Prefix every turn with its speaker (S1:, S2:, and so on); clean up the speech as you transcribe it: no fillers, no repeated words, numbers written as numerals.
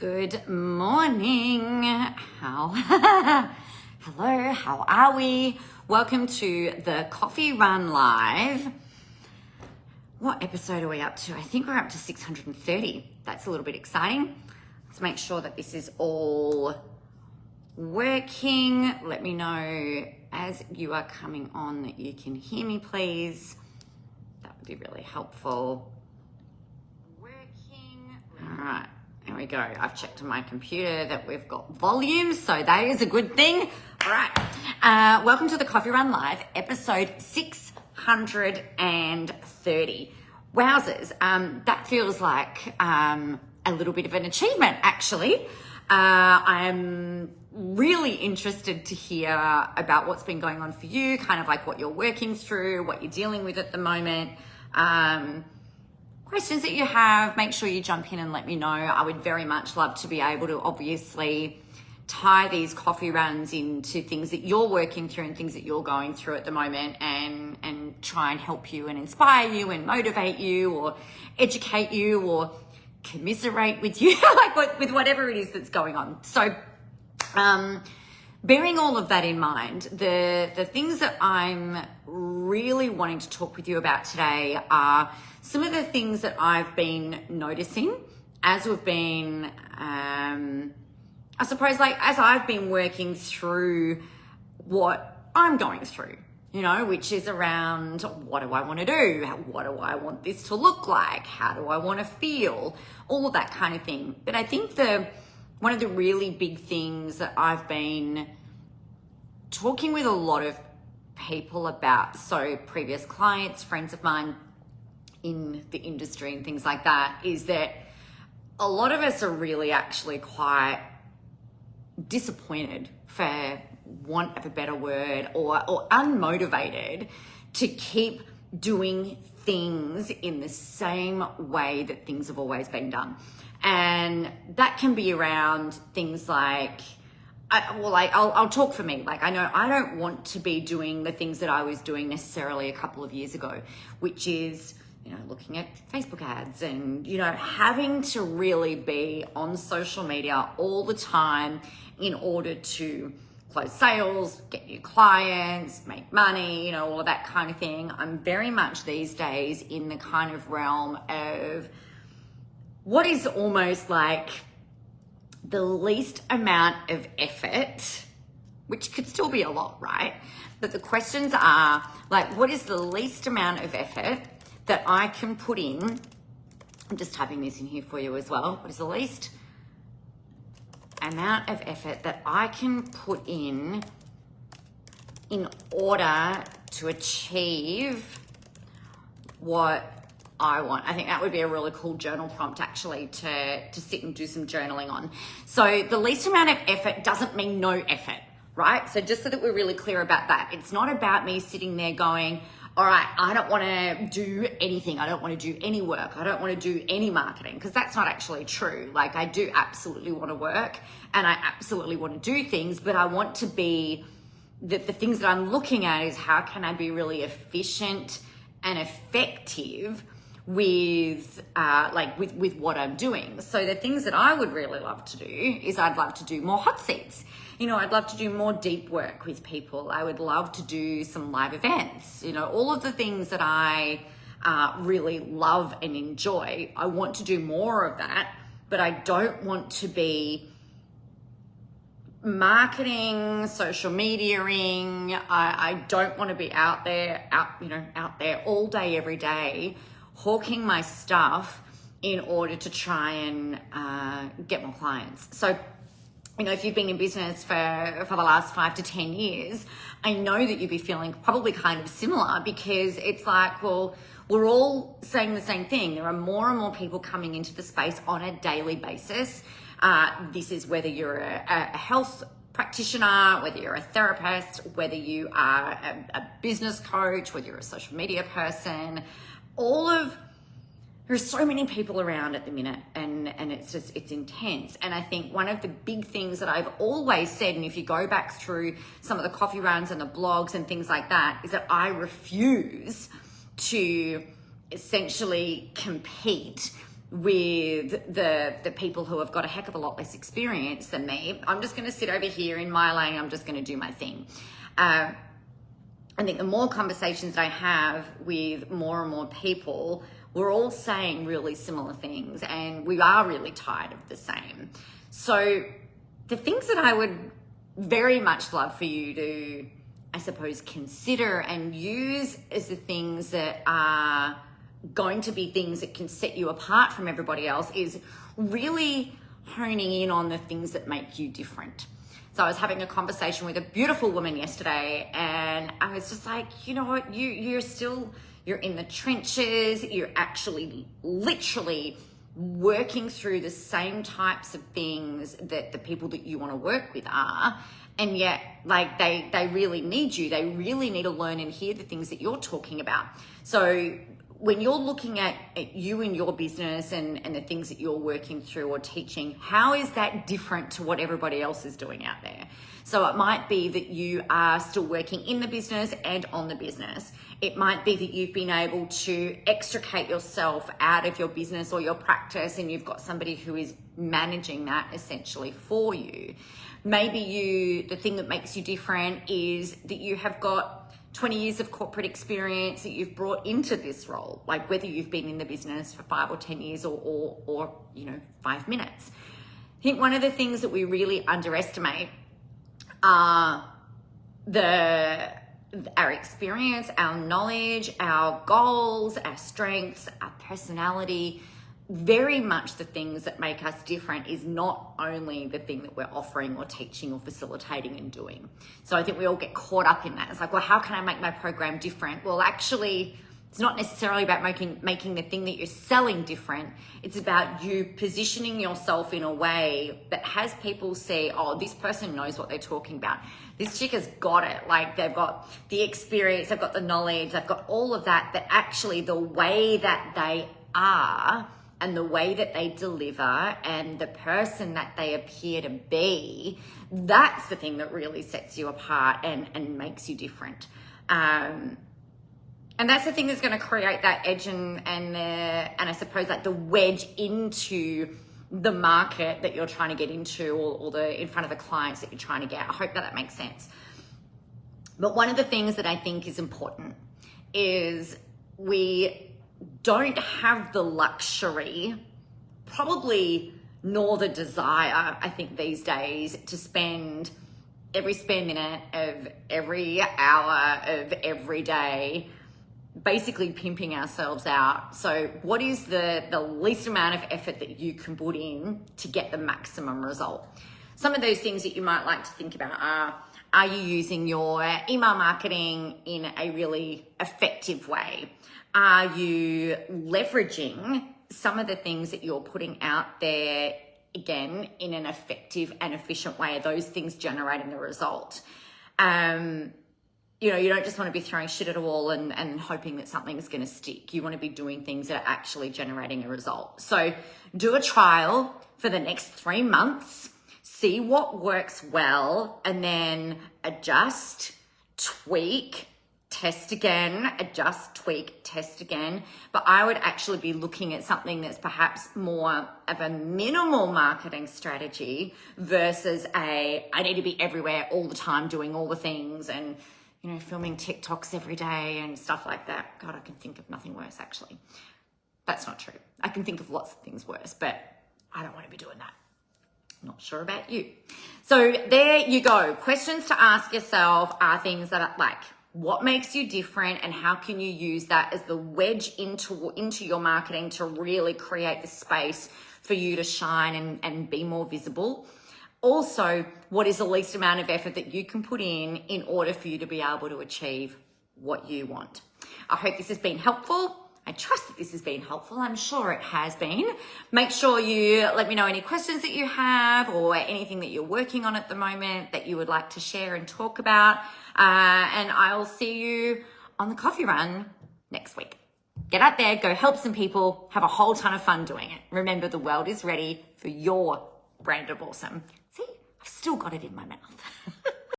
S1: Good morning. Hello, how are we? Welcome to the Coffee Run Live. What episode are we up to? I think we're up to 630. That's a little bit exciting. Let's make sure that this is all working. Let me know as you are coming on that you can hear me, please. That would be really helpful. Working. All right. There we go. I've checked on my computer that we've got volume, so that is a good thing. All right. Welcome to the Coffee Run Live, episode 630. Wowzers. That feels like a little bit of an achievement, actually. I'm really interested to hear about what's been going on for you, kind of like what you're working through, what you're dealing with at the moment. Questions that you have, make sure you jump in and let me know. I would very much love to be able to obviously tie these coffee runs into things that you're working through and things that you're going through at the moment and try and help you and inspire you and motivate you or educate you or commiserate with you, with whatever it is that's going on. So bearing all of that in mind, the things that I'm really wanting to talk with you about today are some of the things that I've been noticing as we've been, I suppose, as I've been working through what I'm going through, which is around what do I want to do? What do I want this to look like? How do I want to feel? All of that kind of thing. But I think one of the really big things that I've been talking with a lot of people about, so previous clients, friends of mine in the industry and things like that, is that a lot of us are really actually quite disappointed, for want of a better word, or unmotivated to keep doing things in the same way that things have always been done. And that can be around things like, I'll talk for me. I know I don't want to be doing the things that I was doing necessarily a couple of years ago, which is, looking at Facebook ads and, having to really be on social media all the time in order to close sales, get new clients, make money, all of that kind of thing. I'm very much these days in the kind of realm of what is almost like the least amount of effort, which could still be a lot, right? But the questions are what is the least amount of effort that I can put in? I'm just typing this in here for you as well. What is the least amount of effort that I can put in order to achieve what I want? I think that would be a really cool journal prompt, actually, to sit and do some journaling on. So the least amount of effort doesn't mean no effort, right? So just so that we're really clear about that, it's not about me sitting there going, all right, I don't want to do anything. I don't want to do any work. I don't want to do any marketing, because that's not actually true. I do absolutely want to work and I absolutely want to do things, but I want to be, the things that I'm looking at is how can I be really efficient and effective with what I'm doing. So the things that I would really love to do is I'd love to do more hot seats. I'd love to do more deep work with people. I would love to do some live events, all of the things that I really love and enjoy. I want to do more of that, but I don't want to be marketing, social mediaing. I don't want to be out there all day, every day, hawking my stuff in order to try and get more clients. So, if you've been in business for the last 5 to 10 years, I know that you'd be feeling probably kind of similar, because it's well, we're all saying the same thing. There are more and more people coming into the space on a daily basis. This is whether you're a health practitioner, whether you're a therapist, whether you are a business coach, whether you're a social media person, there's so many people around at the minute, and it's intense. And I think one of the big things that I've always said, and if you go back through some of the coffee runs and the blogs and things like that, is that I refuse to essentially compete with the people who have got a heck of a lot less experience than me. I'm just going to sit over here in my lane. I'm just going to do my thing. I think the more conversations I have with more and more people, we're all saying really similar things, and we are really tired of the same. So the things that I would very much love for you to, I suppose, consider and use as the things that are going to be things that can set you apart from everybody else is really honing in on the things that make you different. So I was having a conversation with a beautiful woman yesterday, and I was just like, you know what, you're in the trenches, you're actually literally working through the same types of things that the people that you want to work with are, and yet like they really need you. They really need to learn and hear the things that you're talking about. So when you're looking at you and your business and the things that you're working through or teaching, how is that different to what everybody else is doing out there? So it might be that you are still working in the business and on the business. It might be that you've been able to extricate yourself out of your business or your practice, and you've got somebody who is managing that essentially for you. Maybe the thing that makes you different is that you have got 20 years of corporate experience that you've brought into this role, like whether you've been in the business for 5 or 10 years or 5 minutes. I think one of the things that we really underestimate are our experience, our knowledge, our goals, our strengths, our personality. Very much the things that make us different is not only the thing that we're offering or teaching or facilitating and doing. So I think we all get caught up in that. It's like, well, how can I make my program different? Well, actually, it's not necessarily about making the thing that you're selling different. It's about you positioning yourself in a way that has people say, oh, this person knows what they're talking about. This chick has got it. Like, they've got the experience, they've got the knowledge, they've got all of that, that actually the way that they are and the way that they deliver and the person that they appear to be, that's the thing that really sets you apart and makes you different. And that's the thing that's going to create that edge and I suppose like the wedge into the market that you're trying to get into, or in front of the clients that you're trying to get. I hope that makes sense. But one of the things that I think is important is we don't have the luxury, probably nor the desire, I think these days, to spend every spare minute of every hour of every day basically pimping ourselves out. So what is the least amount of effort that you can put in to get the maximum result? Some of those things that you might like to think about are you using your email marketing in a really effective way? Are you leveraging some of the things that you're putting out there, again, in an effective and efficient way? Are those things generating a result? You don't just want to be throwing shit at a wall and hoping that something's going to stick. You want to be doing things that are actually generating a result. So do a trial for the next 3 months, see what works well, and then adjust, tweak, test again, adjust, tweak, test again. But I would actually be looking at something that's perhaps more of a minimal marketing strategy versus I need to be everywhere all the time doing all the things and, filming TikToks every day and stuff like that. God, I can think of nothing worse, actually. That's not true. I can think of lots of things worse, but I don't want to be doing that. I'm not sure about you. So there you go. Questions to ask yourself are things that are like, what makes you different, and how can you use that as the wedge into your marketing to really create the space for you to shine and be more visible? Also, what is the least amount of effort that you can put in order for you to be able to achieve what you want? I hope this has been helpful. I trust that this has been helpful. I'm sure it has been. Make sure you let me know any questions that you have or anything that you're working on at the moment that you would like to share and talk about. And I'll see you on the coffee run next week. Get out there, go help some people, have a whole ton of fun doing it. Remember, the world is ready for your brand of awesome. See, I've still got it in my mouth.